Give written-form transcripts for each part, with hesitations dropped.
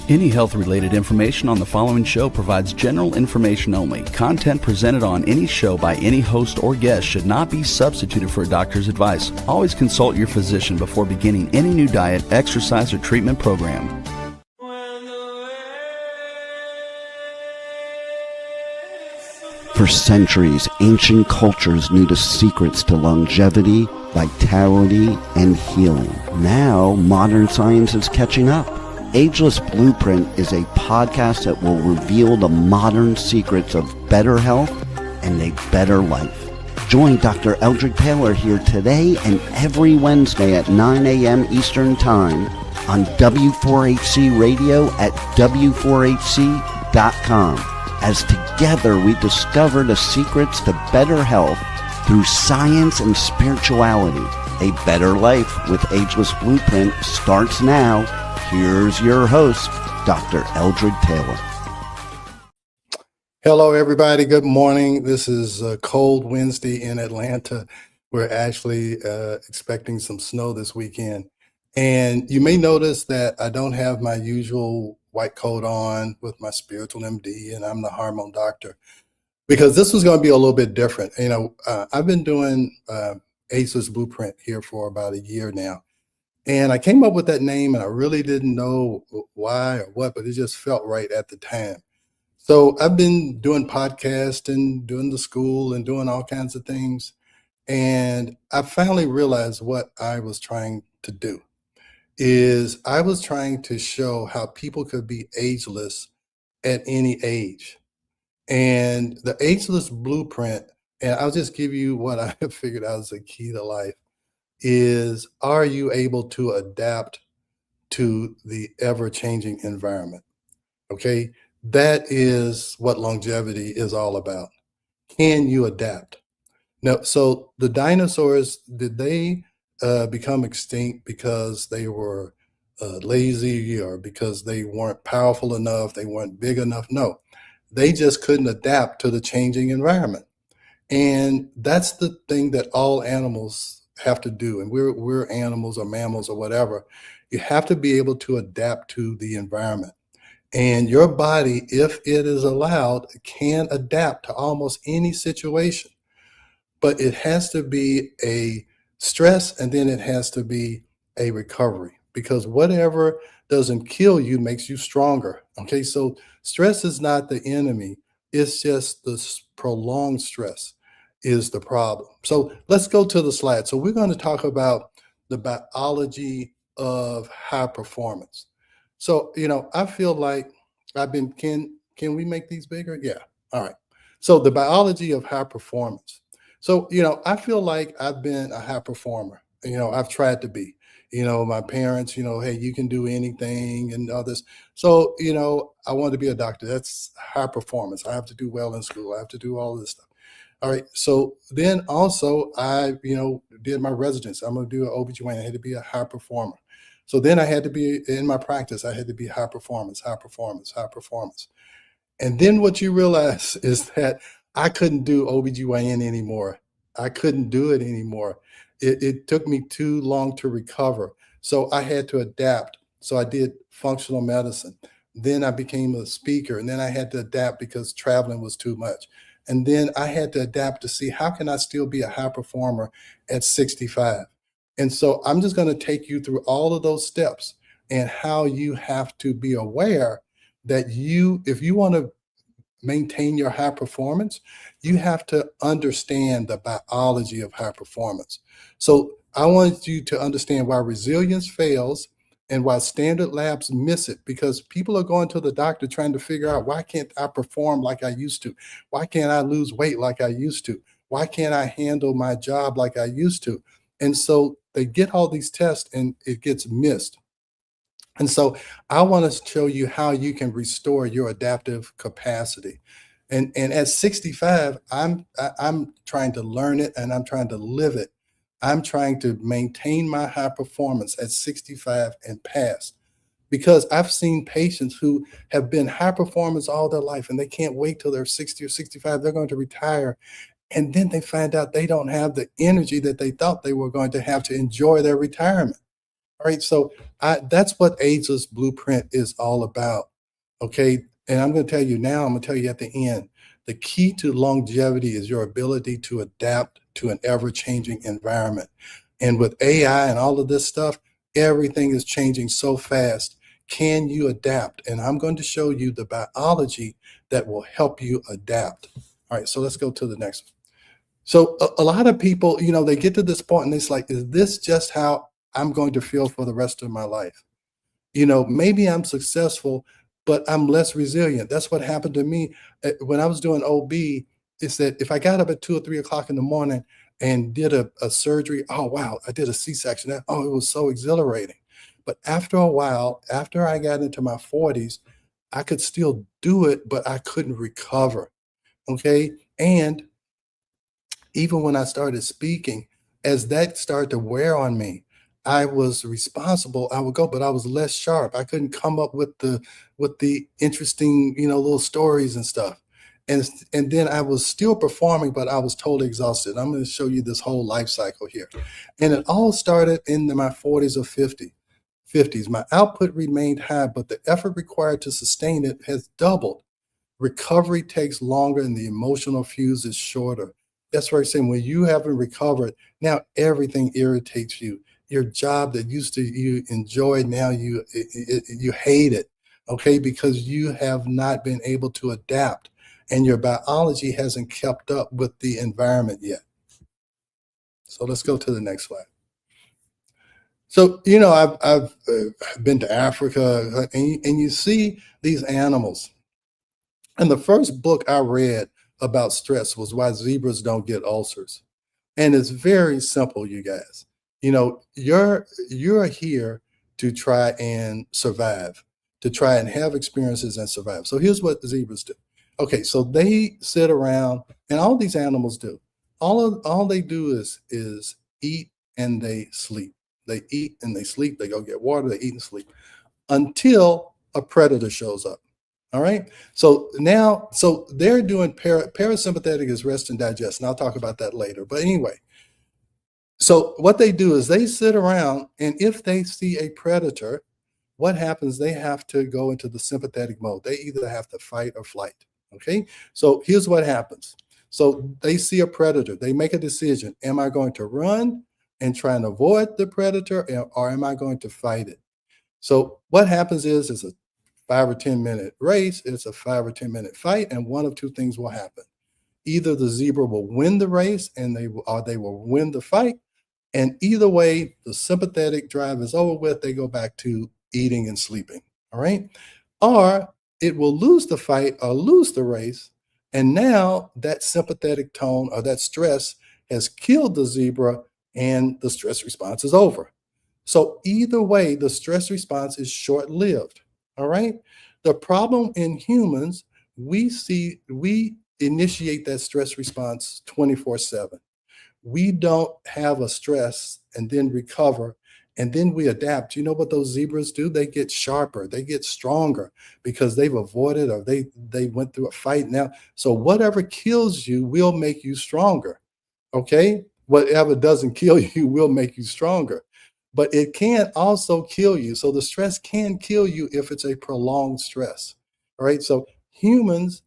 Any health-related information on the following show provides general information only. Content presented on any show by any host or guest should not be substituted for a doctor's advice. Always consult your physician before beginning any new diet, exercise, or treatment program. For centuries, ancient cultures knew the secrets to longevity, vitality, and healing. Now, modern science is catching up. Ageless Blueprint is a podcast that will reveal the modern secrets of better health and a better life. Join Dr. Eldred Taylor here today and every Wednesday at 9 a.m. Eastern Time on W4HC Radio at W4HC.com. As together we discover the secrets to better health through science and spirituality. A better life with Ageless Blueprint starts now. Here's your host, Dr. Eldred Taylor. Hello, everybody. Good morning. This is a cold Wednesday in Atlanta. We're actually expecting some snow this weekend. And you may notice that I don't have my usual white coat on with my spiritual MD, and I'm the hormone doctor, because this was going to be a little bit different. I've been doing Ageless Blueprint here for about a year now. And I came up with that name, and I really didn't know why or what, but it just felt right at the time. So I've been doing podcasts and doing the school and doing all kinds of things. And I finally realized what I was trying to do is I was trying to show how people could be ageless at any age. And the Ageless Blueprint, and I'll just give you what I have figured out is the key to life, is are you able to adapt to the ever-changing environment? Okay, that is what longevity is all about. Can you adapt? Now, so the dinosaurs, did they become extinct because they were lazy or because they weren't powerful enough, they weren't big enough? No, they just couldn't adapt to the changing environment. And that's the thing that all animals have to do. And we're animals or mammals or whatever. You have to be able to adapt to the environment. And your body, if it is allowed, can adapt to almost any situation. But it has to be a stress, and then it has to be a recovery, because whatever doesn't kill you makes you stronger. Okay, so stress is not the enemy. It's just the prolonged stress is the problem. So let's go to the slide. So we're going to talk about the biology of high performance. So, I feel like can we make these bigger? Yeah. All right. So the biology of high performance. So, I feel like I've been a high performer. I've tried to be. My parents, hey, you can do anything and all this. So, I wanted to be a doctor. That's high performance. I have to do well in school. I have to do all this stuff. All right. So then also I, did my residency. I'm going to do an OBGYN. I had to be a high performer. So then I had to be in my practice. I had to be high performance, high performance, high performance. And then what you realize is that I couldn't do OBGYN anymore. I couldn't do it anymore. It took me too long to recover. So I had to adapt. So I did functional medicine. Then I became a speaker, and then I had to adapt because traveling was too much. And then I had to adapt to see how can I still be a high performer at 65. And so I'm just going to take you through all of those steps and how you have to be aware that if you want to maintain your high performance, you have to understand the biology of high performance. So I want you to understand why resilience fails and why standard labs miss it, because people are going to the doctor trying to figure out, why can't I perform like I used to? Why can't I lose weight like I used to? Why can't I handle my job like I used to? And so they get all these tests and it gets missed. And so I want to show you how you can restore your adaptive capacity. And at 65, I'm trying to learn it and I'm trying to live it. I'm trying to maintain my high performance at 65 and past, because I've seen patients who have been high performers all their life and they can't wait till they're 60 or 65. They're going to retire. And then they find out they don't have the energy that they thought they were going to have to enjoy their retirement. All right, so that's what Ageless Blueprint is all about. Okay, and I'm going to tell you now, I'm going to tell you at the end. The key to longevity is your ability to adapt to an ever changing environment. And with AI and all of this stuff, everything is changing so fast. Can you adapt? And I'm going to show you the biology that will help you adapt. All right, so let's go to the next one. So a lot of people, they get to this point and it's like, is this just how I'm going to feel for the rest of my life? Maybe I'm successful, but I'm less resilient. That's what happened to me when I was doing OB. Is that if I got up at 2 or 3 o'clock in the morning and did a surgery, oh wow, I did a C-section. Oh, it was so exhilarating. But after a while, after I got into my 40s, I could still do it, but I couldn't recover. Okay. And even when I started speaking, as that started to wear on me, I was responsible. I would go, but I was less sharp. I couldn't come up with the interesting, little stories and stuff. And then I was still performing, but I was totally exhausted. I'm going to show you this whole life cycle here. And it all started in my 40s or 50s. My output remained high, but the effort required to sustain it has doubled. Recovery takes longer and the emotional fuse is shorter. That's what I'm saying. When you haven't recovered, now everything irritates you. Your job that used to you enjoy, now you hate it, okay? Because you have not been able to adapt and your biology hasn't kept up with the environment yet. So let's go to the next slide. So, I've been to Africa and you see these animals. And the first book I read about stress was Why Zebras Don't Get Ulcers. And it's very simple, you guys. You're here to try and survive, to try and have experiences and survive. So here's what the zebras do. Okay, so they sit around, and all these animals do. All they do is eat and they sleep. They eat and they sleep. They go get water. They eat and sleep until a predator shows up. All right. So they're doing parasympathetic is rest and digest. And I'll talk about that later. But anyway, so what they do is they sit around, and if they see a predator, what happens? They have to go into the sympathetic mode. They either have to fight or flight. Okay. So here's what happens. So they see a predator. They make a decision. Am I going to run and try and avoid the predator, or am I going to fight it? So what happens is it's a 5 or 10 minute race, it's a 5 or 10 minute fight, and one of two things will happen. Either the zebra will win the race and they will win the fight. And either way, the sympathetic drive is over with, they go back to eating and sleeping. All right. Or it will lose the fight or lose the race. And now that sympathetic tone or that stress has killed the zebra and the stress response is over. So either way, the stress response is short-lived. All right. The problem in humans, we initiate that stress response 24/7. We don't have a stress and then recover and then we adapt. You know what those zebras do? They get sharper, they get stronger because they've avoided or they went through a fight now. So whatever kills you will make you stronger. Okay? Whatever doesn't kill you will make you stronger. But it can also kill you. So the stress can kill you if it's a prolonged stress. All right. So humans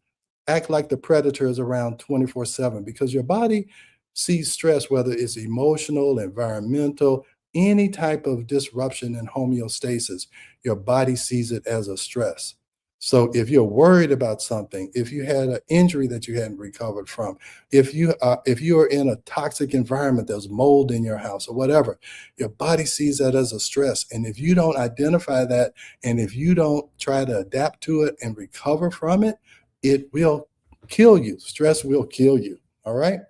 act like the predators around 24/7 because your body sees stress, whether it's emotional, environmental, any type of disruption in homeostasis, your body sees it as a stress. So if you're worried about something, if you had an injury that you hadn't recovered from, if you're in a toxic environment, there's mold in your house or whatever, your body sees that as a stress. And if you don't identify that, and if you don't try to adapt to it and recover from it, it will kill you. Stress will kill you. All right.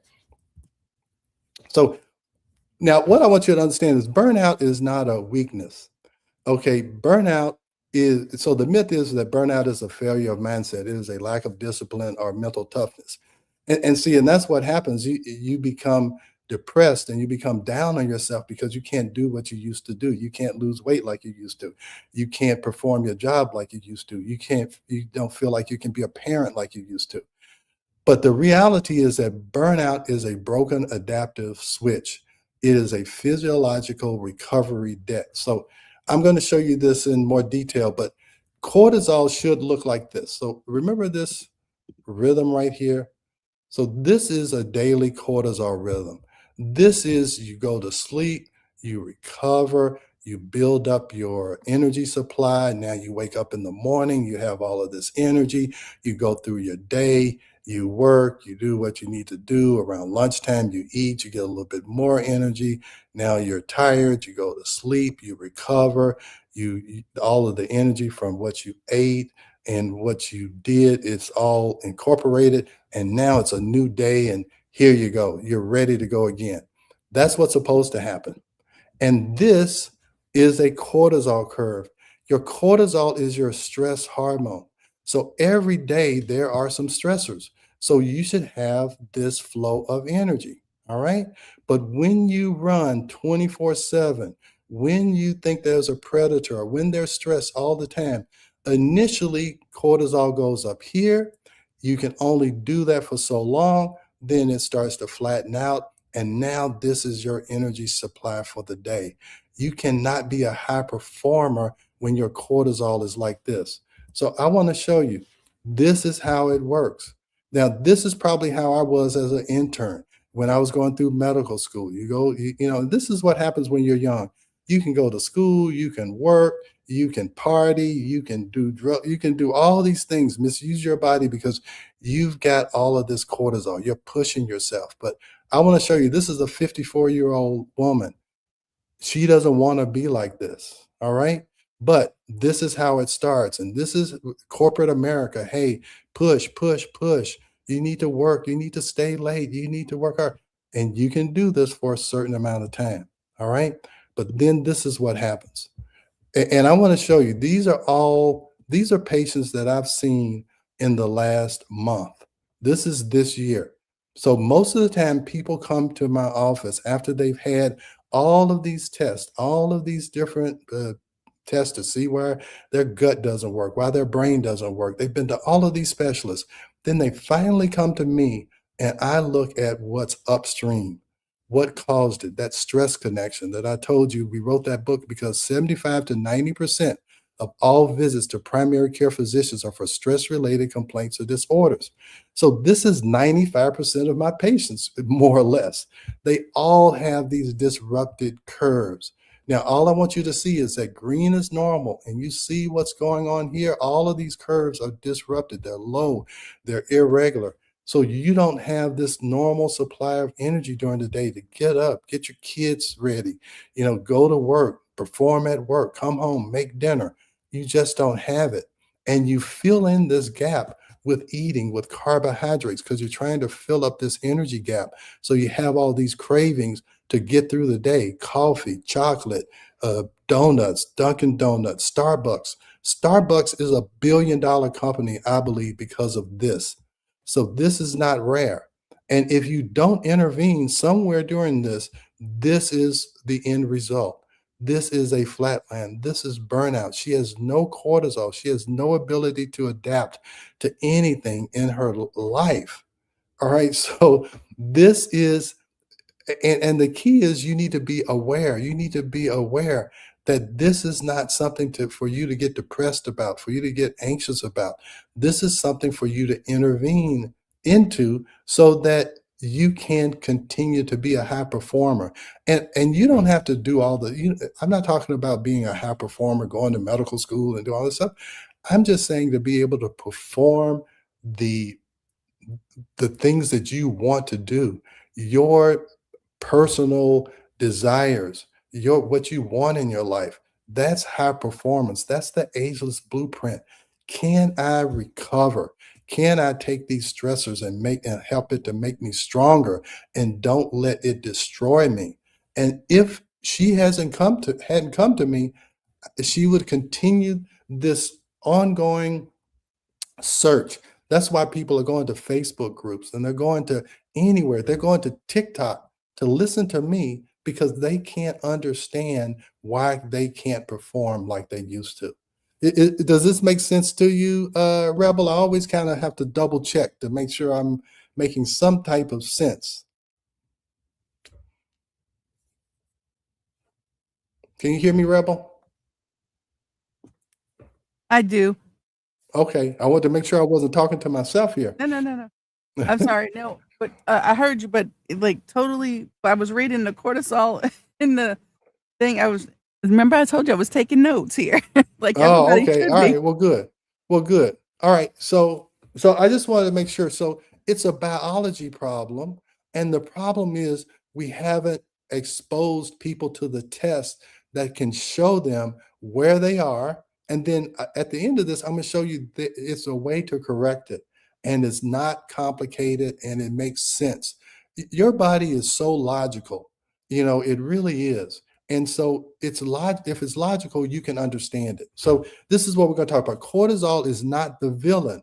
So now what I want you to understand is burnout is not a weakness. Okay. So the myth is that burnout is a failure of mindset. It is a lack of discipline or mental toughness. And that's what happens. You become depressed and you become down on yourself because you can't do what you used to do. You can't lose weight like you used to. You can't perform your job like you used to. You don't feel like you can be a parent like you used to. But the reality is that burnout is a broken adaptive switch. It is a physiological recovery debt. So I'm going to show you this in more detail, but cortisol should look like this. So remember this rhythm right here? So this is a daily cortisol rhythm. This is you go to sleep, you recover, you build up your energy supply. Now you wake up in the morning, you have all of this energy, you go through your day, you work, you do what you need to do. Around lunchtime, you eat, you get a little bit more energy. Now you're tired, you go to sleep, you recover, all of the energy from what you ate and what you did, it's all incorporated, and now it's a new day, and here you go, you're ready to go again. That's what's supposed to happen. And this is a cortisol curve. Your cortisol is your stress hormone. So every day there are some stressors. So you should have this flow of energy. All right. But when you run 24/7, when you think there's a predator, or when there's stress all the time, initially cortisol goes up here. You can only do that for so long. Then it starts to flatten out. And now this is your energy supply for the day. You cannot be a high performer when your cortisol is like this. So I want to show you, this is how it works. Now, this is probably how I was as an intern when I was going through medical school. This is what happens when you're young. You can go to school, you can work, you can party, you can do you can do all these things, misuse your body because you've got all of this cortisol. You're pushing yourself. But I want to show you, this is a 54-year-old woman. She doesn't want to be like this. All right. But this is how it starts. And this is corporate America. Hey, push, push, push. You need to work. You need to stay late. You need to work hard. And you can do this for a certain amount of time. All right. But then this is what happens. And I want to show you, these are patients that I've seen in the last month. This is this year. So most of the time people come to my office after they've had all of these tests, all of these different tests to see where their gut doesn't work, why their brain doesn't work. They've been to all of these specialists. Then they finally come to me and I look at what's upstream. What caused it? That stress connection that I told you, we wrote that book because 75 to 90% of all visits to primary care physicians are for stress-related complaints or disorders. So this is 95% of my patients, more or less. They all have these disrupted curves. Now, all I want you to see is that green is normal, and you see what's going on here. All of these curves are disrupted. They're low, they're irregular. So you don't have this normal supply of energy during the day to get up, get your kids ready, go to work, perform at work, come home, make dinner. You just don't have it. And you fill in this gap with eating, with carbohydrates, because you're trying to fill up this energy gap. So you have all these cravings to get through the day: coffee, chocolate, donuts, Dunkin' Donuts, Starbucks. Starbucks is $1 billion company, I believe, because of this. So this is not rare. And if you don't intervene somewhere during this, this is the end result. This is a flatland. This is burnout. She has no cortisol. She has no ability to adapt to anything in her life. All right. So this is, and the key is you need to be aware. You need to be aware that this is not something for you to get depressed about, for you to get anxious about. This is something for you to intervene into so that you can continue to be a high performer. And you don't have to do I'm not talking about being a high performer, going to medical school and do all this stuff. I'm just saying to be able to perform the things that you want to do, your personal desires, what you want in your life. That's high performance. That's the ageless blueprint. Can I recover? Can I take these stressors and help it to make me stronger and don't let it destroy me? And if she hadn't come to me, she would continue this ongoing search. That's why people are going to Facebook groups and they're going to anywhere. They're going to TikTok to listen to me because they can't understand why they can't perform like they used to. Does this make sense to you, Rebel? I always kind of have to double check to make sure I'm making some type of sense. Can you hear me, Rebel? I do. Okay, I wanted to make sure I wasn't talking to myself here. No. I'm sorry. No, but I heard you, but like totally. I was reading the cortisol in the thing. Remember I told you I was taking notes here, like Oh, everybody okay. should All be. right. Well, good. Well, good. All right. So I just wanted to make sure. So it's a biology problem, and the problem is we haven't exposed people to the test that can show them where they are. And then at the end of this, I'm going to show you that it's a way to correct it, and it's not complicated, and it makes sense. Your body is so logical. It really is. And so if it's logical, you can understand it. So this is what we're going to talk about. Cortisol is not the villain.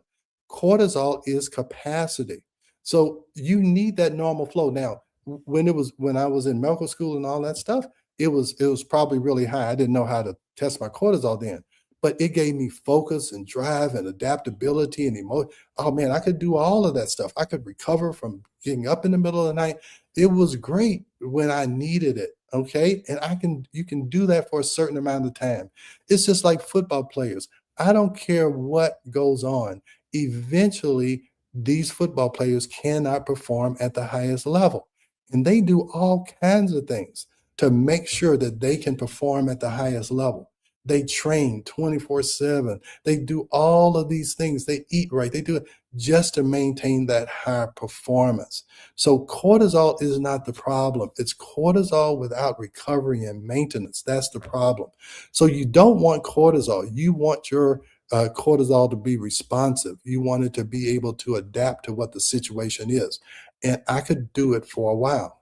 Cortisol is capacity. So you need that normal flow. Now, when I was in medical school and all that stuff, it was probably really high. I didn't know how to test my cortisol then, but it gave me focus and drive and adaptability and emotion. Oh man, I could do all of that stuff. I could recover from getting up in the middle of the night. It was great when I needed it. Okay. And you can do that for a certain amount of time. It's just like football players. I don't care what goes on. Eventually, these football players cannot perform at the highest level. And they do all kinds of things to make sure that they can perform at the highest level. They train 24/7. They do all of these things. They eat right. They do it just to maintain that high performance. So cortisol is not the problem. It's cortisol without recovery and maintenance. That's the problem. So you don't want cortisol. You want your cortisol to be responsive. You want it to be able to adapt to what the situation is. And I could do it for a while.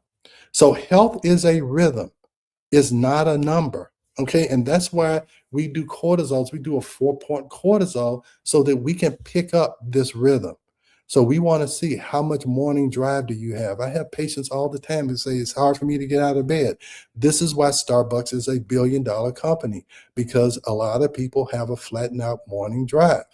So health is a rhythm. Is not a number. Okay. And that's why we do cortisols. We do a 4-point cortisol so that we can pick up this rhythm. So we want to see how much morning drive do you have? I have patients all the time who say it's hard for me to get out of bed. This is why Starbucks is a billion-dollar company, because a lot of people have a flattened out morning drive.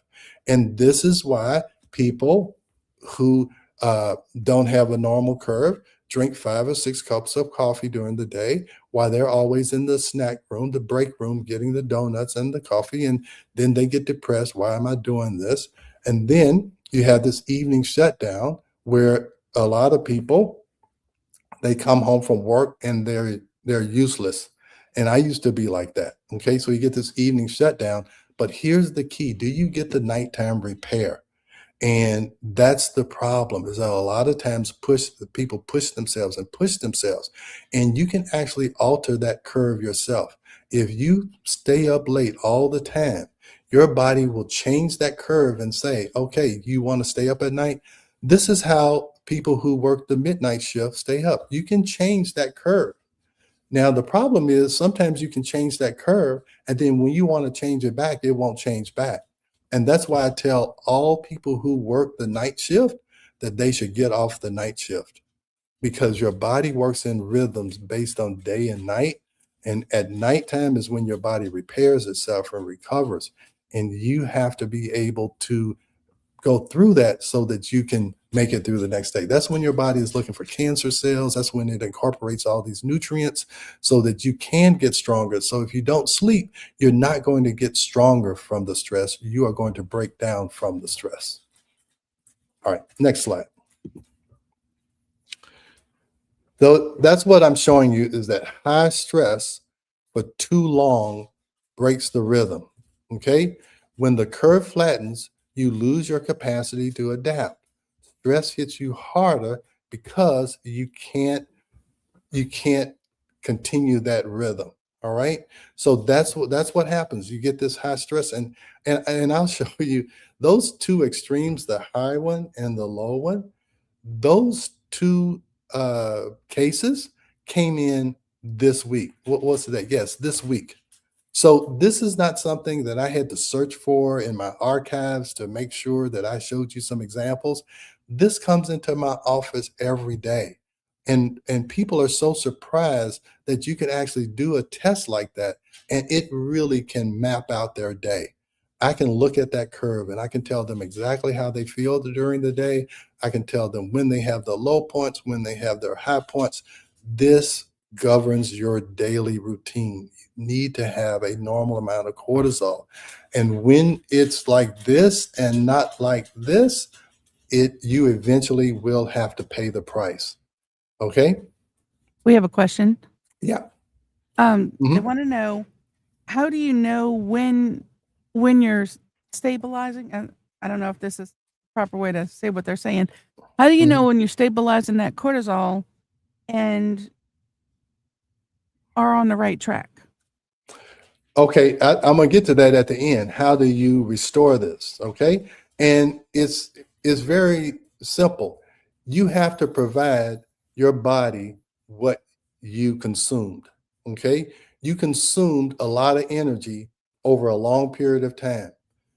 And this is why people who don't have a normal curve drink 5 or 6 cups of coffee during the day, while they're always in the snack room, the break room, getting the donuts and the coffee. And then they get depressed. Why am I doing this? And then you have this evening shutdown where a lot of people, they come home from work and they're useless. And I used to be like that. Okay. So you get this evening shutdown, but here's the key. Do you get the nighttime repair? And that's the problem, is that a lot of times people push themselves and push themselves. And you can actually alter that curve yourself. If you stay up late all the time, your body will change that curve and say, okay, you want to stay up at night? This is how people who work the midnight shift stay up. You can change that curve. Now, the problem is sometimes you can change that curve, and then when you want to change it back, it won't change back. And that's why I tell all people who work the night shift that they should get off the night shift, because your body works in rhythms based on day and night. And at nighttime is when your body repairs itself and recovers. And you have to be able to go through that so that you can make it through the next day. That's when your body is looking for cancer cells. That's when it incorporates all these nutrients so that you can get stronger. So if you don't sleep, you're not going to get stronger from the stress. You are going to break down from the stress. All right, next slide. So that's what I'm showing you, is that high stress for too long breaks the rhythm. Okay. When the curve flattens, you lose your capacity to adapt. Stress hits you harder because you can't continue that rhythm. All right. So that's what happens. You get this high stress, and I'll show you those two extremes, the high one and the low one. Those two cases came in this week. What's today? Yes, this week. So this is not something that I had to search for in my archives to make sure that I showed you some examples. This comes into my office every day. And people are so surprised that you can actually do a test like that, and it really can map out their day. I can look at that curve and I can tell them exactly how they feel during the day. I can tell them when they have the low points, when they have their high points. This governs your daily routine. You need to have a normal amount of cortisol. And when it's like this and not like this, you eventually will have to pay the price. Okay? We have a question. Yeah. They Mhm. want to know, how do you know when you're stabilizing? I don't know if this is the proper way to say what they're saying. How do you know Mhm. when you're stabilizing that cortisol and are on the right track? Okay, I'm gonna get to that at the end. How do you restore this? Okay, and it's very simple. You have to provide your body what you consumed. Okay, you consumed a lot of energy over a long period of time,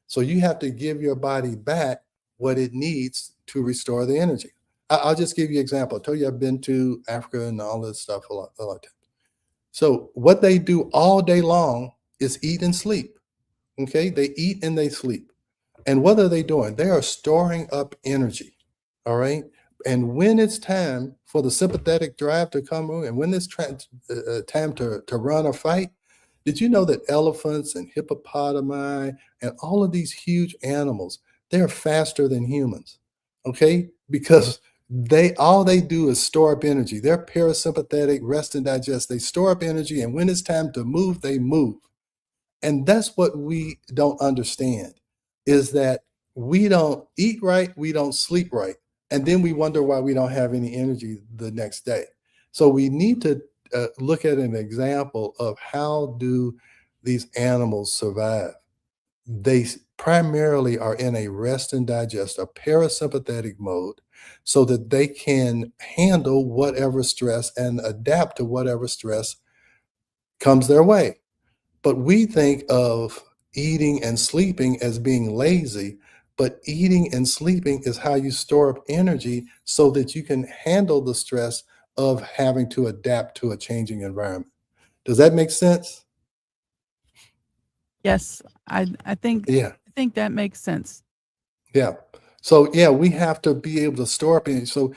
so you have to give your body back what it needs to restore the energy. I'll just give you an example. I told you I've been to Africa and all this stuff a lot. So what they do all day long is eat and sleep. Okay, they eat and they sleep. And what are they doing? They are storing up energy. All right. And when it's time for the sympathetic drive to come in, and when it's time to run or fight, did you know that elephants and hippopotami and all of these huge animals, they're faster than humans? Okay, because they all they do is store up energy. They're parasympathetic, rest and digest. They store up energy, and when it's time to move, they move. And that's what we don't understand is that we don't eat right, we don't sleep right, and then we wonder why we don't have any energy the next day. So we need to look at an example of how do these animals survive. They primarily are in a rest and digest, a parasympathetic mode, so that they can handle whatever stress and adapt to whatever stress comes their way. But we think of eating and sleeping as being lazy, but eating and sleeping is how you store up energy so that you can handle the stress of having to adapt to a changing environment. Does that make sense? Yes, Yeah. I think that makes sense. Yeah. So yeah, we have to be able to store up energy. So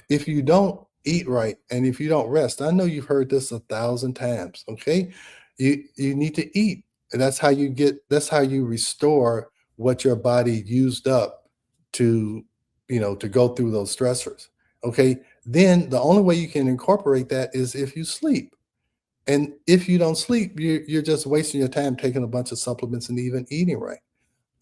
if you don't eat right and if you don't rest, I know you've heard this 1,000 times. Okay, you need to eat, and that's how you restore what your body used up to to go through those stressors. Okay, then the only way you can incorporate that is if you sleep. And if you don't sleep, you're just wasting your time taking a bunch of supplements and even eating right.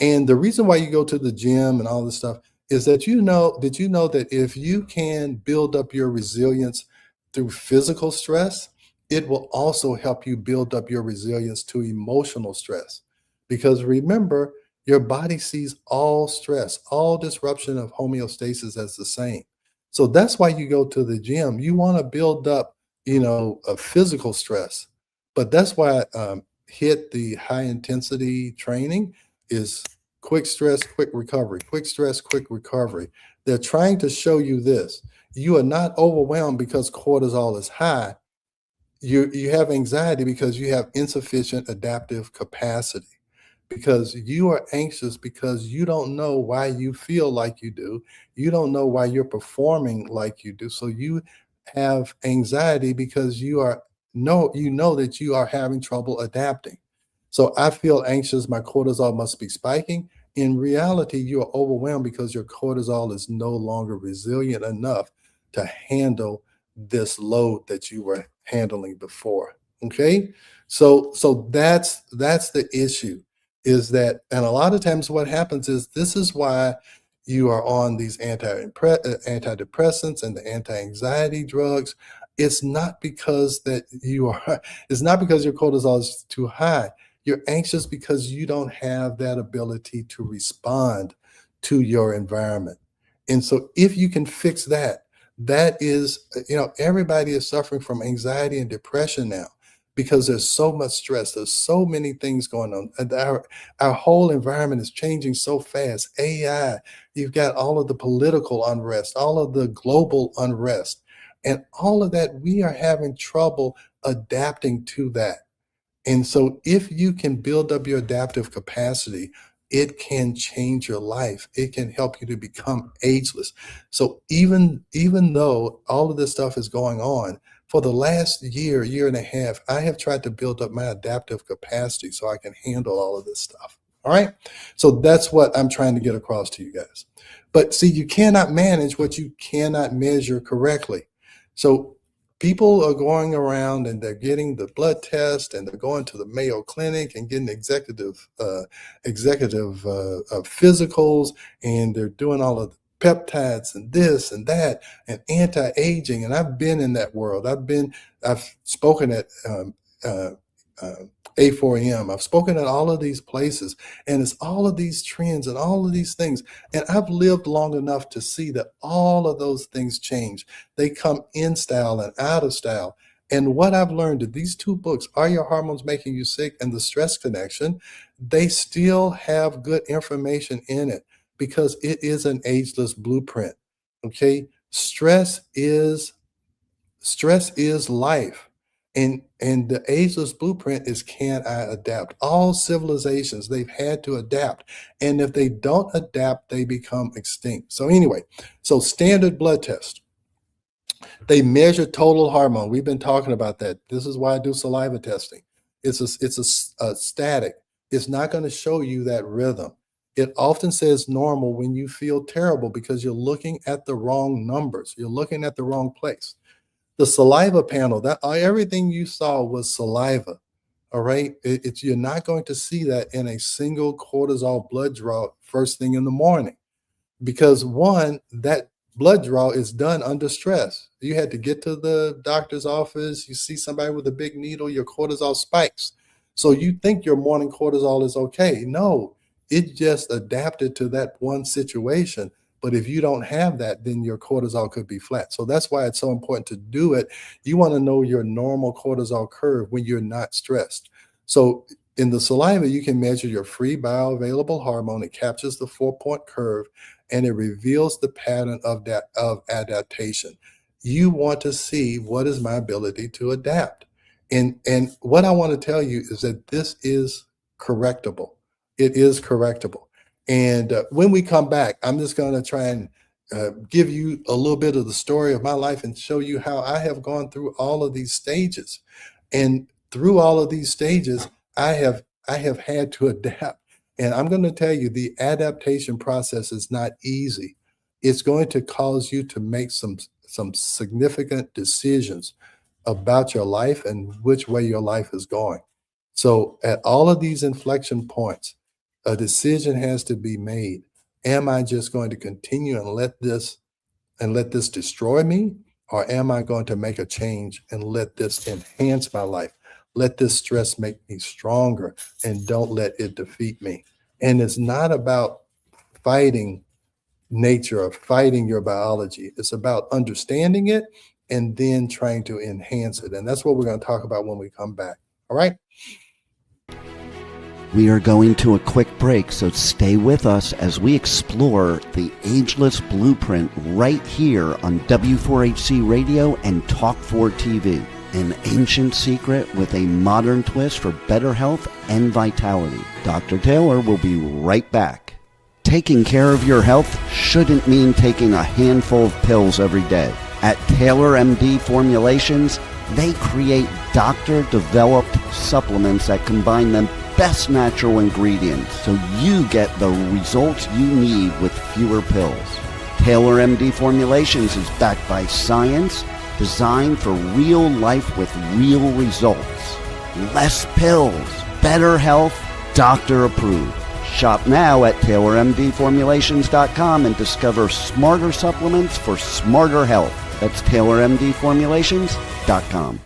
And the reason why you go to the gym and all this stuff is that you know that if you can build up your resilience through physical stress, it will also help you build up your resilience to emotional stress. Because remember, your body sees all stress, all disruption of homeostasis as the same. So that's why you go to the gym. You want to build up, a physical stress. But that's why hit the high intensity training is quick stress, quick recovery, quick stress, quick recovery. They're trying to show you this. You are not overwhelmed because cortisol is high. You have anxiety because you have insufficient adaptive capacity. Because you are anxious because you don't know why you feel like you do. You don't know why you're performing like you do. So you have anxiety because you know that you are having trouble adapting. So I feel anxious, my cortisol must be spiking. In reality, you are overwhelmed because your cortisol is no longer resilient enough to handle this load that you were handling before. Okay? So that's the issue is that and a lot of times what happens is this is why you are on these antidepressants and the anti-anxiety drugs. It's not because that you are it's not because your cortisol is too high. You're anxious because you don't have that ability to respond to your environment. And so if you can fix that, that is, everybody is suffering from anxiety and depression now because there's so much stress. There's so many things going on. And our whole environment is changing so fast. AI, you've got all of the political unrest, all of the global unrest, and all of that, we are having trouble adapting to that. And so if you can build up your adaptive capacity, it can change your life. It can help you to become ageless. So even though all of this stuff is going on, For the last year and a half, I have tried to build up my adaptive capacity so I can handle all of this stuff. All right. So that's what I'm trying to get across to you guys. But see, you cannot manage what you cannot measure correctly. So people are going around and they're getting the blood test and they're going to the Mayo Clinic and getting executive physicals, and they're doing all of the peptides and this and that and anti-aging. And I've been in that world. I've spoken at uh, A4M. I've spoken at all of these places, and it's all of these trends and all of these things. And I've lived long enough to see that all of those things change. They come in style and out of style. And what I've learned that these two books, Are Your Hormones Making You Sick and The Stress Connection, they still have good information in it because it is an ageless blueprint. Okay? Stress is life. And the ageless blueprint is, can I adapt? All civilizations, they've had to adapt. And if they don't adapt, they become extinct. So anyway, so standard blood test. They measure total hormone. We've been talking about that. This is why I do saliva testing. It's a static. It's not going to show you that rhythm. It often says normal when you feel terrible because you're looking at the wrong numbers. You're looking at the wrong place. The saliva panel, that everything you saw was saliva. All right. You're not going to see that in a single cortisol blood draw first thing in the morning, because one, that blood draw is done under stress. You had to get to the doctor's office, you see somebody with a big needle, your cortisol spikes. So you think your morning cortisol is okay. No, it just adapted to that one situation. But if you don't have that, then your cortisol could be flat. So that's why it's so important to do it. You want to know your normal cortisol curve when you're not stressed. So in the saliva, you can measure your free bioavailable hormone. It captures the 4-point curve and it reveals the pattern of adaptation. You want to see, what is my ability to adapt? And what I want to tell you is that this is correctable. It is correctable. And when we come back, I'm just going to try and give you a little bit of the story of my life and show you how I have gone through all of these stages. And through all of these stages, I have had to adapt. And I'm going to tell you, the adaptation process is not easy. It's going to cause you to make some significant decisions about your life and which way your life is going. So at all of these inflection points, a decision has to be made. Am I just going to continue and let this destroy me? Or am I going to make a change and let this enhance my life? Let this stress make me stronger, and don't let it defeat me. And it's not about fighting nature or fighting your biology. It's about understanding it and then trying to enhance it. And that's what we're going to talk about when we come back. All right? We are going to a quick break, so stay with us as we explore the ageless blueprint right here on W4HC Radio and Talk4 TV. An ancient secret with a modern twist for better health and vitality. Dr. Taylor will be right back. Taking care of your health shouldn't mean taking a handful of pills every day. At Taylor MD Formulations, they create doctor-developed supplements that combine the best natural ingredients so you get the results you need with fewer pills. Taylor MD Formulations is backed by science, designed for real life with real results. Less pills, better health, doctor approved. Shop now at TaylorMDFormulations.com and discover smarter supplements for smarter health. That's TaylorMDFormulations.com.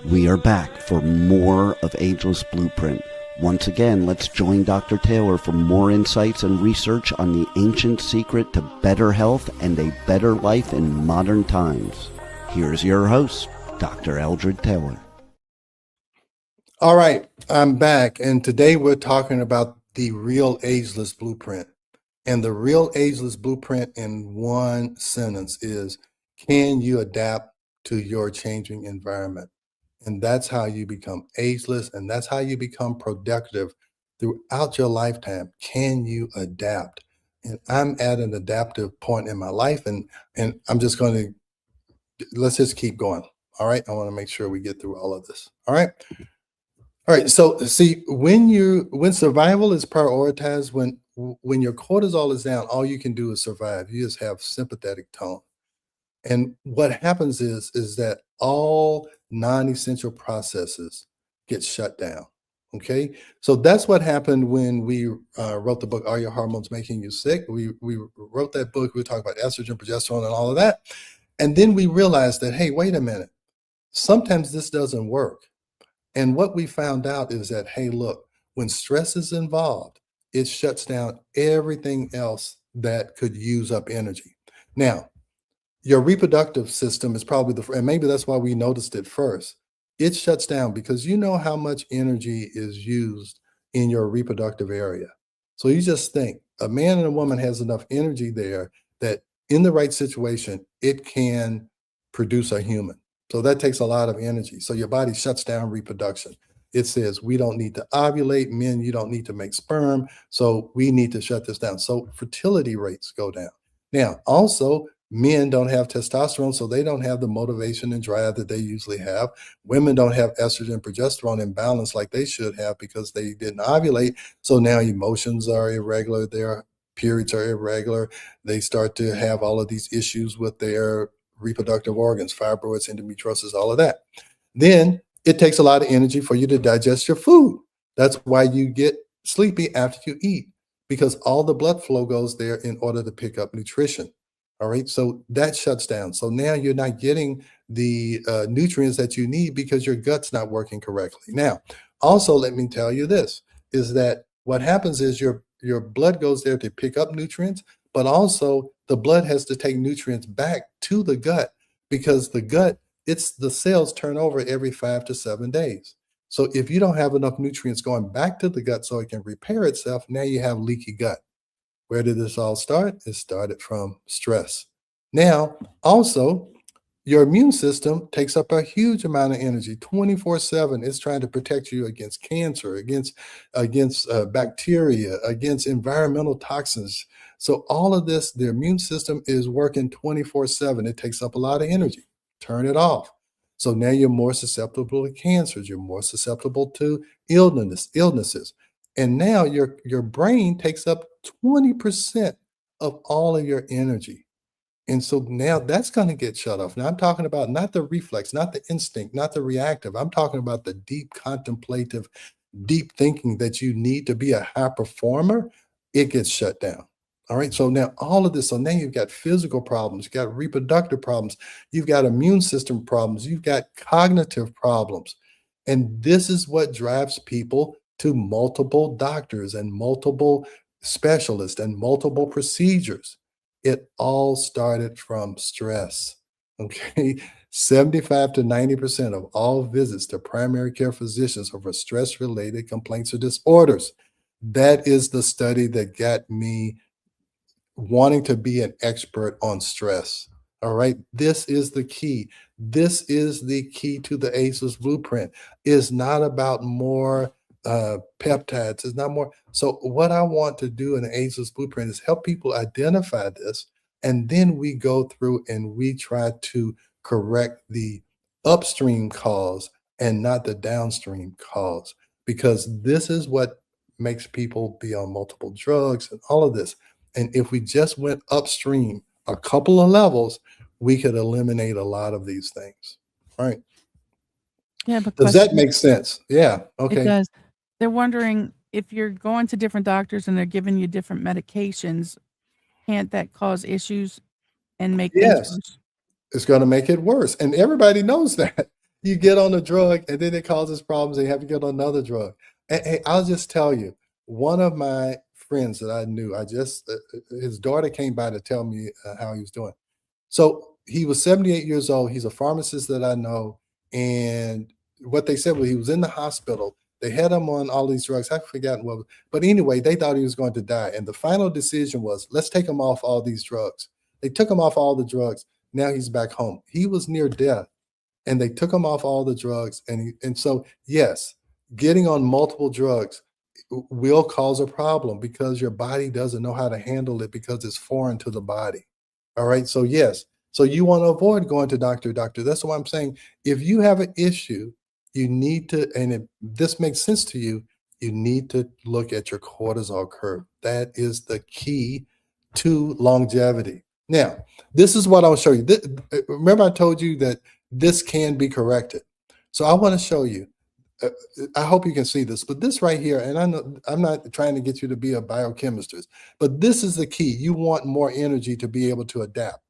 We are back for more of Ageless Blueprint. Once again, let's join Dr. Taylor for more insights and research on the ancient secret to better health and a better life in modern times. Here's your host, Dr. Eldred Taylor. All right, I'm back, and today we're talking about the real ageless blueprint. And the real ageless blueprint in one sentence is, can you adapt to your changing environment? And that's how you become ageless, and that's how you become productive throughout your lifetime. Can you adapt? And I'm at an adaptive point in my life, and I'm just going to, let's just keep going. All right. I want to make sure we get through all of this. All right. All right. So see, when survival is prioritized, when your cortisol is down, all you can do is survive. You just have sympathetic tone. And what happens is that all non-essential processes get shut down. Okay, so that's what happened when we wrote the book "Are Your Hormones Making You Sick?" We wrote that book. We talked about estrogen, progesterone, and all of that, and then we realized that, hey, wait a minute, sometimes this doesn't work. And what we found out is that, hey, look, when stress is involved, it shuts down everything else that could use up energy. Now, your reproductive system is probably and maybe that's why we noticed it first. It shuts down because you know how much energy is used in your reproductive area. So you just think a man and a woman has enough energy there that in the right situation, it can produce a human. So that takes a lot of energy. So your body shuts down reproduction. It says, we don't need to ovulate. Men, you don't need to make sperm. So we need to shut this down. So fertility rates go down. Now, also, men don't have testosterone, so they don't have the motivation and drive that they usually have. Women don't have estrogen, progesterone in balance like they should have because they didn't ovulate. So now emotions are irregular, their periods are irregular. They start to have all of these issues with their reproductive organs, fibroids, endometriosis, all of that. Then it takes a lot of energy for you to digest your food. That's why you get sleepy after you eat, because all the blood flow goes there in order to pick up nutrition. All right. So that shuts down. So now you're not getting the nutrients that you need because your gut's not working correctly. Now, also, let me tell you this is that what happens is your blood goes there to pick up nutrients, but also the blood has to take nutrients back to the gut because the gut, it's the cells turn over every 5 to 7 days. So if you don't have enough nutrients going back to the gut so it can repair itself, now you have leaky gut. Where did this all start? It started from stress. Now, also, your immune system takes up a huge amount of energy 24/7. It's trying to protect you against cancer, against bacteria, against environmental toxins. So all of this, the immune system is working 24/7. It takes up a lot of energy. Turn it off. So now you're more susceptible to cancers. You're more susceptible to illnesses. And now your brain takes up 20% of all of your energy. And so now that's going to get shut off. Now I'm talking about not the reflex, not the instinct, not the reactive. I'm talking about the deep contemplative, deep thinking that you need to be a high performer. It gets shut down. All right. So now all of this, so now you've got physical problems, you've got reproductive problems, you've got immune system problems, you've got cognitive problems. And this is what drives people to multiple doctors and multiple specialists and multiple procedures. It all started from stress. Okay. 75 to 90% of all visits to primary care physicians are for stress related complaints or disorders. That is the study that got me wanting to be an expert on stress. All right. This is the key. This is the key to the ACEs blueprint. It's not about more peptides. It's not more. So what I want to do in the ACEs blueprint is help people identify this. And then we go through and we try to correct the upstream cause and not the downstream cause, because this is what makes people be on multiple drugs and all of this. And if we just went upstream a couple of levels, we could eliminate a lot of these things. All right. Yeah, but Does that question. make sense? Yeah. It Okay. does. They're wondering if you're going to different doctors and they're giving you different medications, can't that cause issues and make things Yes. worse? It's going to make it worse. And everybody knows that. You get on a drug and then it causes problems and you have to get on another drug. And hey, I'll just tell you, one of my friends that I knew, his daughter came by to tell me how he was doing. So he was 78 years old. He's a pharmacist that I know. And what they said was he was in the hospital. They had him on all these drugs. I've forgotten what, but anyway, they thought he was going to die. And the final decision was, let's take him off all these drugs. They took him off all the drugs. Now he's back home. He was near death and they took him off all the drugs. And so, yes, getting on multiple drugs will cause a problem because your body doesn't know how to handle it because it's foreign to the body. All right. So, yes. So you want to avoid going to doctor. That's why I'm saying if you have an issue, you need to, and if this makes sense to you, you need to look at your cortisol curve. That is the key to longevity. Now, this is what I'll show you. Remember, I told you that this can be corrected. So I want to show you. I hope you can see this, but this right here, and I know I'm not trying to get you to be a biochemist, but this is the key. You want more energy to be able to adapt.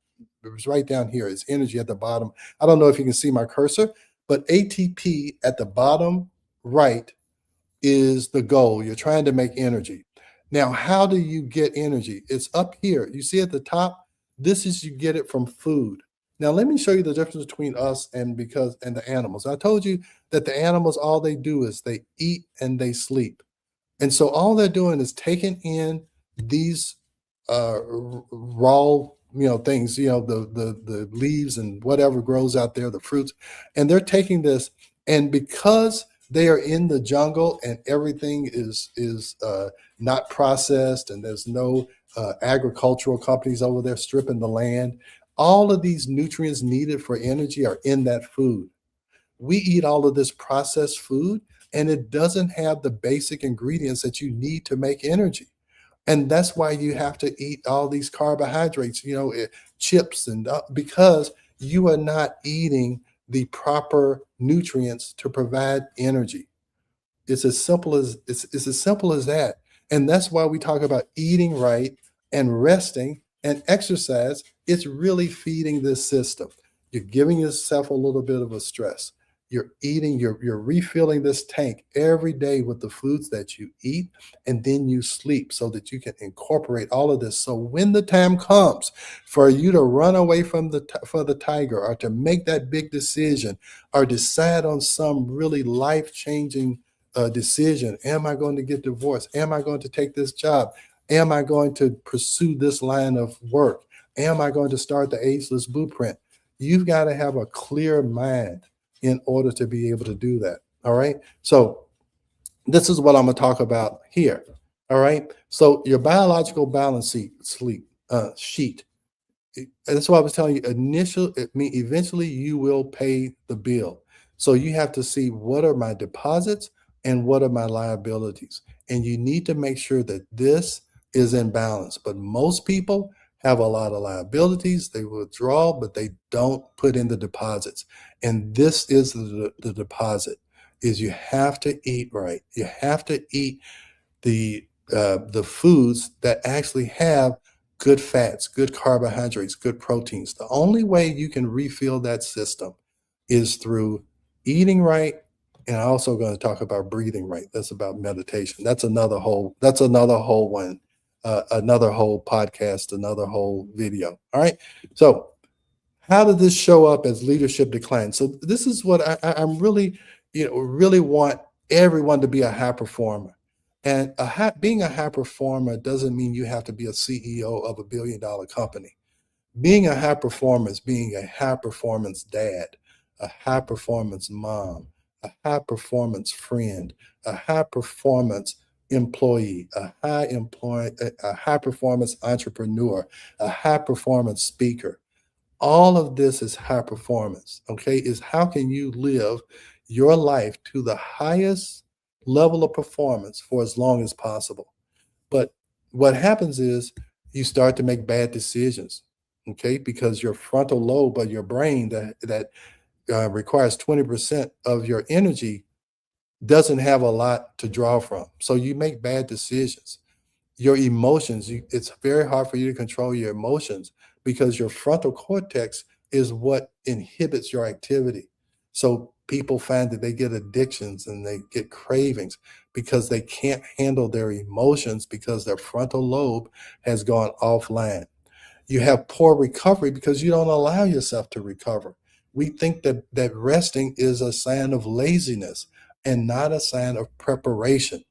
It's right down here. It's energy at the bottom. I don't know if you can see my cursor, but ATP at the bottom right is the goal. You're trying to make energy. Now, how do you get energy? It's up here. You see at the top, this is you get it from food. Now, let me show you the difference between us and the animals. I told you that the animals, all they do is they eat and they sleep. And so all they're doing is taking in these raw, things, the leaves and whatever grows out there, the fruits, and they're taking this, and because they are in the jungle and everything is not processed, and there's no agricultural companies over there stripping the land. All of these nutrients needed for energy are in that food. We eat all of this processed food, and it doesn't have the basic ingredients that you need to make energy. And that's why you have to eat all these carbohydrates, chips, and because you are not eating the proper nutrients to provide energy. It's as simple as that. And that's why we talk about eating right and resting and exercise. It's really feeding this system. You're giving yourself a little bit of a stress. You're eating, you're refilling this tank every day with the foods that you eat, and then you sleep so that you can incorporate all of this. So when the time comes for you to run away from the tiger, or to make that big decision, or decide on some really life-changing decision, am I going to get divorced? Am I going to take this job? Am I going to pursue this line of work? Am I going to start the ageless blueprint? You've got to have a clear mind in order to be able to do that. All right. So this is what I'm going to talk about here. All right. So your biological balance sheet. That's why I was telling you eventually you will pay the bill. So you have to see, what are my deposits and what are my liabilities? And you need to make sure that this is in balance. But most people have a lot of liabilities. They withdraw, but they don't put in the deposits. And this is the deposit, is you have to eat right. You have to eat the foods that actually have good fats, good carbohydrates, good proteins. The only way you can refill that system is through eating right. And I'm also going to talk about breathing right. That's about meditation. That's another whole one. Another whole podcast, another whole video. All right. So how did this show up as leadership decline? So this is what I'm really, really want everyone to be a high performer. And being a high performer doesn't mean you have to be a CEO of $1 billion company. Being a high performer is being a high performance dad, a high performance mom, a high performance friend, a high performance employee, a high performance entrepreneur, a high performance speaker. All of this is high performance. Okay, is how can you live your life to the highest level of performance for as long as possible? But what happens is you start to make bad decisions. Okay, because your frontal lobe of your brain that requires 20% of your energy doesn't have a lot to draw from. So you make bad decisions. Your emotions, it's very hard for you to control your emotions because your frontal cortex is what inhibits your activity. So people find that they get addictions and they get cravings because they can't handle their emotions because their frontal lobe has gone offline. You have poor recovery because you don't allow yourself to recover. We think that resting is a sign of laziness and not a sign of preparation.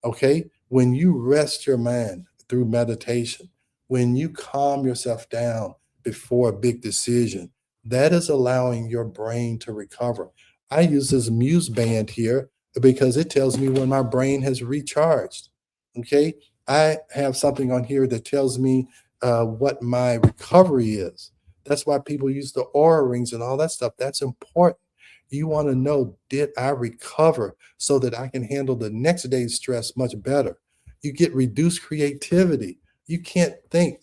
Okay? When you rest your mind through meditation, when you calm yourself down before a big decision, that is allowing your brain to recover. I use this Muse band here because it tells me when my brain has recharged. Okay? I have something on here that tells me what my recovery is. That's why people use the aura rings and all that stuff. That's important. You want to know, did I recover so that I can handle the next day's stress much better? You get reduced creativity. You can't think.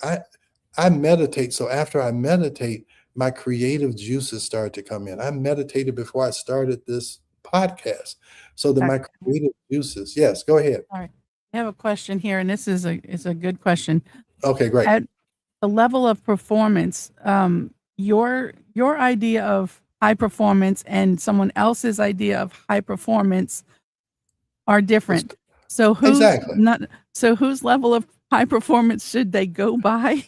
I meditate. So after I meditate, my creative juices start to come in. I meditated before I started this podcast. So that my Dr. creative juices, yes, go ahead. All right. I have a question here, and this is a good question. Okay, great. At the level of performance, your idea of high performance and someone else's idea of high performance are different. So Exactly. whose level of high performance should they go by?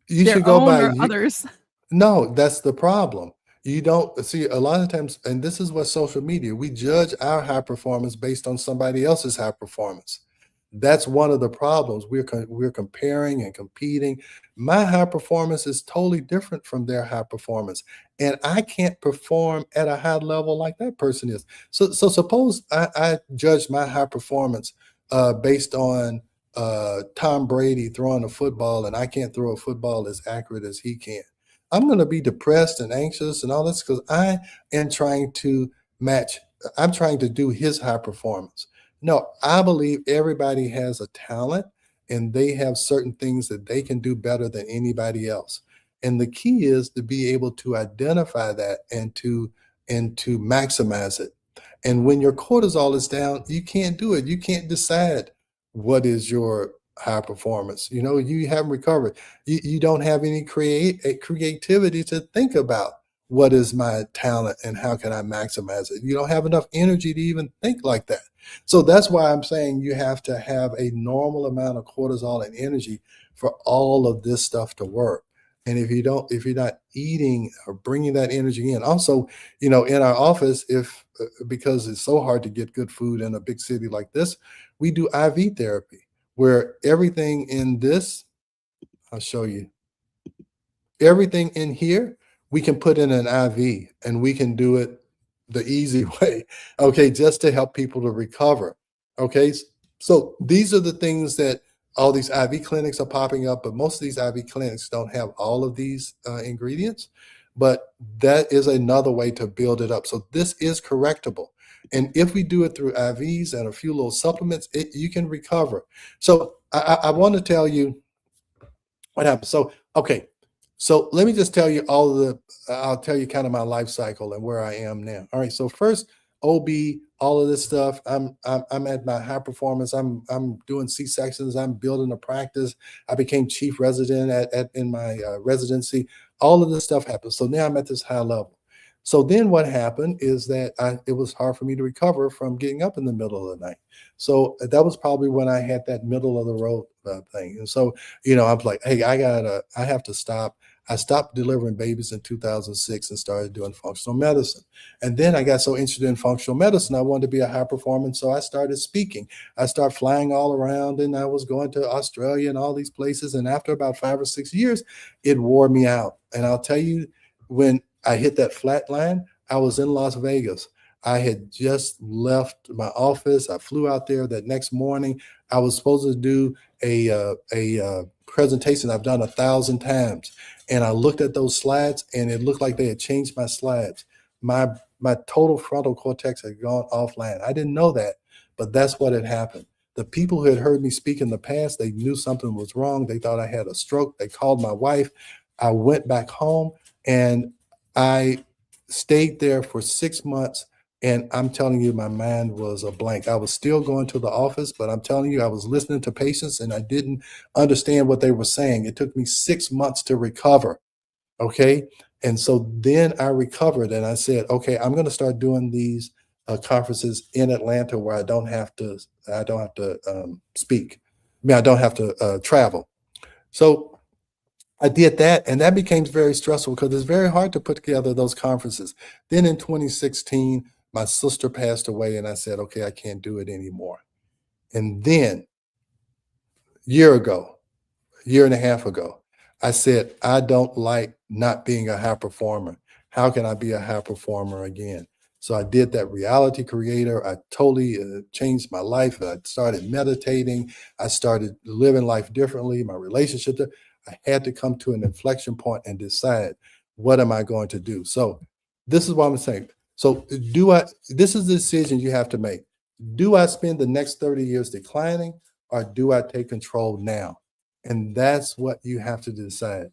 You Their should go own by or others? No, that's the problem. You don't see a lot of times, and this is what social media, we judge our high performance based on somebody else's high performance. That's one of the problems. We're comparing and competing. My high performance is totally different from their high performance, and I can't perform at a high level like that person is. So suppose I judge my high performance based on Tom Brady throwing a football, and I can't throw a football as accurate as he can. I'm going to be depressed and anxious and all this because I am trying to match. I'm trying to do his high performance. No, I believe everybody has a talent and they have certain things that they can do better than anybody else. And the key is to be able to identify that and to maximize it. And when your cortisol is down, you can't do it. You can't decide what is your high performance. You haven't recovered. You don't have any creativity to think about what is my talent and how can I maximize it. You don't have enough energy to even think like that. So that's why I'm saying you have to have a normal amount of cortisol and energy for all of this stuff to work. And if you're not eating or bringing that energy in, also, in our office, if because it's so hard to get good food in a big city like this, we do IV therapy where everything in this, I'll show you, everything in here, we can put in an IV and we can do it the easy way, okay, just to help people to recover. Okay, so these are the things that all these IV clinics are popping up, but most of these IV clinics don't have all of these ingredients, but that is another way to build it up. So this is correctable. And if we do it through IVs and a few little supplements, you can recover. So I want to tell you what happened. So, okay. So let me just tell you I'll tell you kind of my life cycle and where I am now. All right. So first, OB, all of this stuff. I'm at my high performance. I'm doing C-sections. I'm building a practice. I became chief resident in my residency. All of this stuff happened. So now I'm at this high level. So then what happened is that it was hard for me to recover from getting up in the middle of the night. So that was probably when I had that middle of the road thing. And so, I was like, hey, I have to stop. I stopped delivering babies in 2006 and started doing functional medicine. And then I got so interested in functional medicine, I wanted to be a high performer. So I started speaking. I started flying all around and I was going to Australia and all these places. And after about 5 or 6 years, it wore me out. And I'll tell you, when I hit that flat line, I was in Las Vegas. I had just left my office. I flew out there that next morning. I was supposed to do a presentation I've done 1,000 times. And I looked at those slides and it looked like they had changed my slides. My total frontal cortex had gone offline. I didn't know that, but that's what had happened. The people who had heard me speak in the past, they knew something was wrong. They thought I had a stroke. They called my wife. I went back home and I stayed there for 6 months. And I'm telling you, my mind was a blank. I was still going to the office, but I'm telling you, I was listening to patients and I didn't understand what they were saying. It took me 6 months to recover. Okay. And so then I recovered and I said, okay, I'm going to start doing these conferences in Atlanta where I don't have to speak. I don't have to travel. So I did that, and that became very stressful because it's very hard to put together those conferences. Then in 2016, my sister passed away, and I said, okay, I can't do it anymore. And then year and a half ago, I said, I don't like not being a high performer. How can I be a high performer again? So I did that reality creator. I totally changed my life. I started meditating. I started living life differently. My relationship, I had to come to an inflection point and decide What am I going to do? So this is what I'm saying. So this is the decision you have to make. Do I spend the next 30 years declining, or do I take control now? And that's what you have to decide.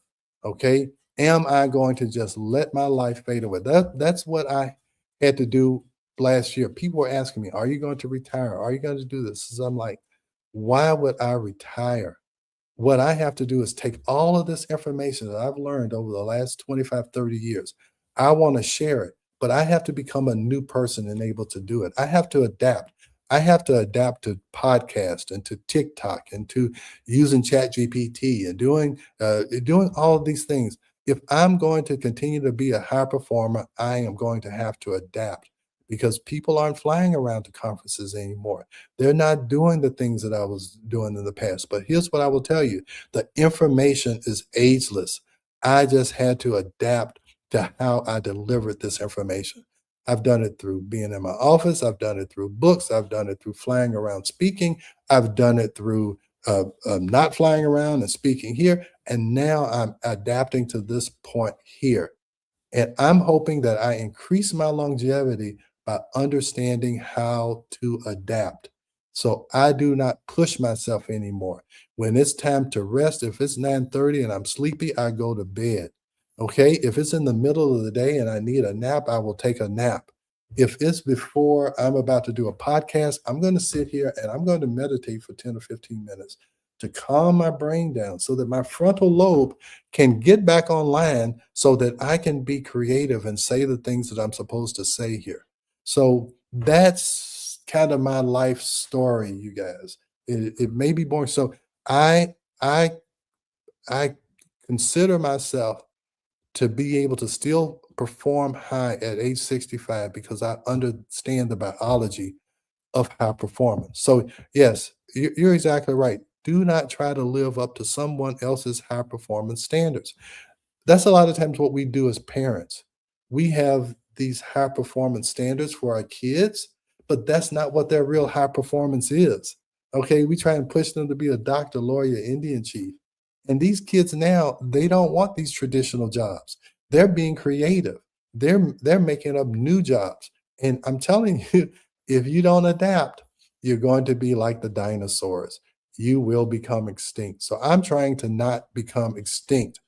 Okay. Am I going to just let my life fade away? That's what I had to do last year. People were asking me, are you going to retire? Are you going to do this? So I'm like, why would I retire? What I have to do is take all of this information that I've learned over the last 25, 30 years. I want to share it, but I have to become a new person and able to do it. I have to adapt. I have to adapt to podcast and to TikTok and to using Chat GPT and doing all of these things. If I'm going to continue to be a high performer, I am going to have to adapt because people aren't flying around to conferences anymore. They're not doing the things that I was doing in the past. But here's what I will tell you: the information is ageless. I just had to adapt to how I delivered this information. I've done it through being in my office. I've done it through books. I've done it through flying around speaking. I've done it through not flying around and speaking here. And now I'm adapting to this point here. And I'm hoping that I increase my longevity by understanding how to adapt. So I do not push myself anymore. When it's time to rest, if it's 9:30 and I'm sleepy, I go to bed. Okay. If it's in the middle of the day and I need a nap, I will take a nap. If it's before I'm about to do a podcast, I'm going to sit here and I'm going to meditate for 10 or 15 minutes to calm my brain down so that my frontal lobe can get back online so that I can be creative and say the things that I'm supposed to say here. So that's kind of my life story, you guys. It may be boring. So I I I consider myself to be able to still perform high at age 65 because I understand the biology of high performance. So yes, you're exactly right. Do not try to live up to someone else's high performance standards. That's a lot of times what we do as parents. We have these high performance standards for our kids, but that's not what their real high performance is. Okay, we try and push them to be a doctor, lawyer, Indian chief. And these kids now, they don't want these traditional jobs. They're being creative. They're making up new jobs. And I'm telling you, if you don't adapt, you're going to be like the dinosaurs. You will become extinct. So I'm trying to not become extinct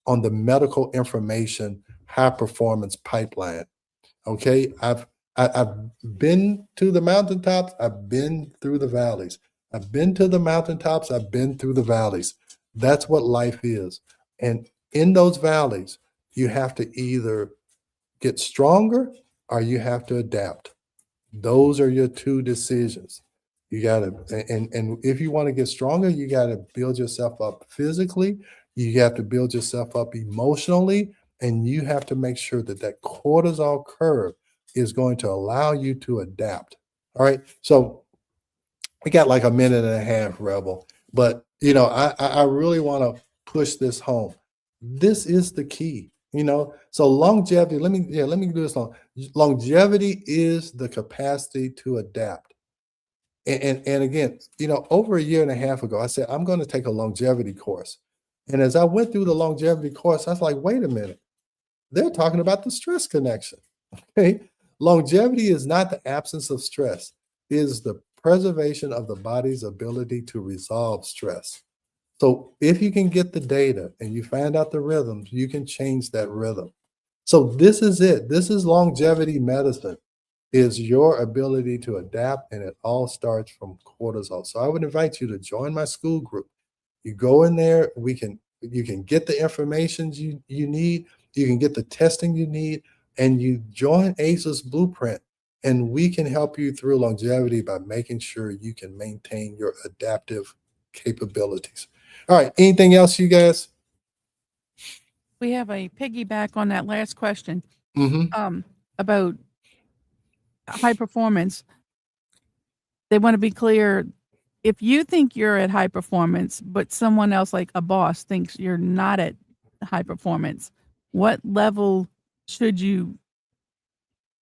on the medical information high performance pipeline. Okay, I've been to the mountaintops. I've been through the valleys. I've been to the mountaintops. I've been through the valleys. That's what life is. And in those valleys, you have to either get stronger or you have to adapt. Those are your two decisions. You got to, and if you want to get stronger, you got to build yourself up physically. You have to build yourself up emotionally, and you have to make sure that that cortisol curve is going to allow you to adapt. All right. So we got like a minute and a half, Rebel. But I really want to push this home. This is the key. So longevity. Let me do this long. Longevity is the capacity to adapt. And again, over a year and a half ago, I said I'm going to take a longevity course. And as I went through the longevity course, I was like, wait a minute, they're talking about the stress connection. Okay, longevity is not the absence of stress; it is the preservation of the body's ability to resolve stress. So if you can get the data and you find out the rhythms, you can change that rhythm. So this is it. This is longevity medicine, is your ability to adapt, and it all starts from cortisol. So I would invite you to join my school group. You go in there, you can get the information you need, you can get the testing you need, and you join ACE's blueprint. And we can help you through longevity by making sure you can maintain your adaptive capabilities. All right. Anything else, you guys? We have a piggyback on that last question Mm-hmm. about high performance. They want to be clear. If you think you're at high performance, but someone else, like a boss, thinks you're not at high performance, what level should you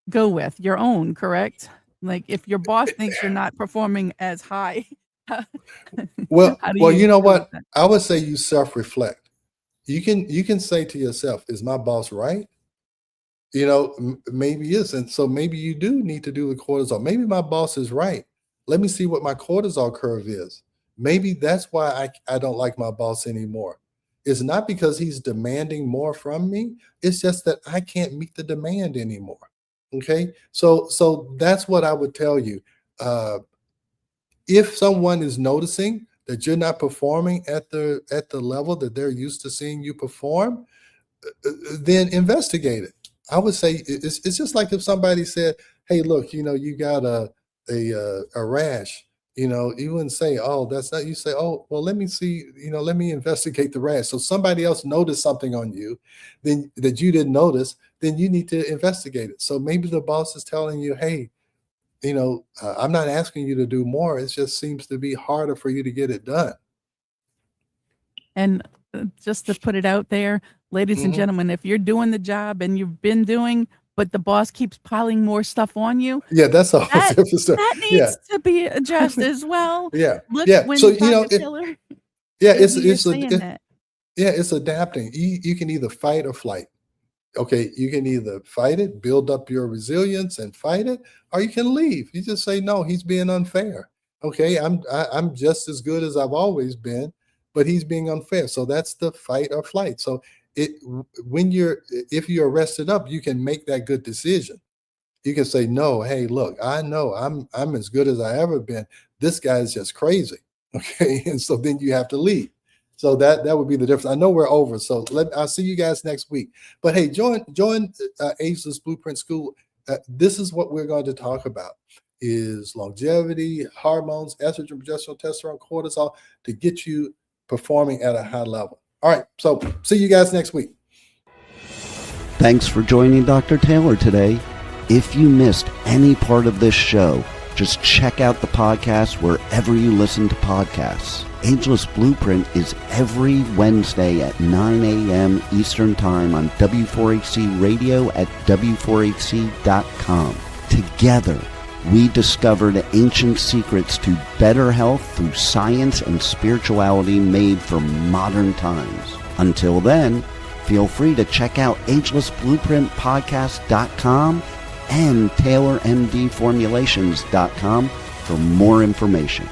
go with? Your own, correct? Like if your boss thinks you're not performing as high, Well, how do you know deal with what? that? I would say you self-reflect. you can say to yourself, is my boss right? Maybe he is. And so maybe you do need to do the cortisol. Maybe my boss is right. Let me see what my cortisol curve is. Maybe that's why I don't like my boss anymore. It's not because he's demanding more from me. It's just that I can't meet the demand anymore. Okay. So that's what I would tell you. If someone is noticing that you're not performing at the level that they're used to seeing you perform, then investigate it. I would say it's just like if somebody said, "Hey, look, you got a rash." You wouldn't say, "Oh, that's not." You say, "Oh, well, let me see. Let me investigate the rash." So somebody else noticed something on you, then that you didn't notice. Then you need to investigate it. So maybe the boss is telling you, "Hey, I'm not asking you to do more. It just seems to be harder for you to get it done." And just to put it out there, ladies and Mhm. gentlemen, if you're doing the job and you've been doing, but the boss keeps piling more stuff on you, Yeah, that's all. that that Yeah, needs to be addressed as well. yeah, Look, yeah. So when Dr. Taylor yeah, he'll hear saying that. it's adapting. You can either fight or flight. Okay, you can either fight it, build up your resilience and fight it, or you can leave. You just say, "No, he's being unfair." Okay, I'm just as good as I've always been, but he's being unfair. So that's the fight or flight. So if you're rested up, you can make that good decision. You can say, "No, hey, look, I know I'm as good as I ever been. This guy is just crazy." Okay, and so then you have to leave. So that would be the difference. I know we're over, so I'll see you guys next week. But hey, join Ageless Blueprint School. This is what we're going to talk about: is longevity, hormones, estrogen, progesterone, testosterone, cortisol, to get you performing at a high level. All right, so see you guys next week. Thanks for joining Dr. Taylor today. If you missed any part of this show, just check out the podcast wherever you listen to podcasts. Ageless Blueprint is every Wednesday at 9 a.m. Eastern Time on W4HC Radio at W4HC.com. Together, we discovered ancient secrets to better health through science and spirituality made for modern times. Until then, feel free to check out agelessblueprintpodcast.com and TaylorMDFormulations.com for more information.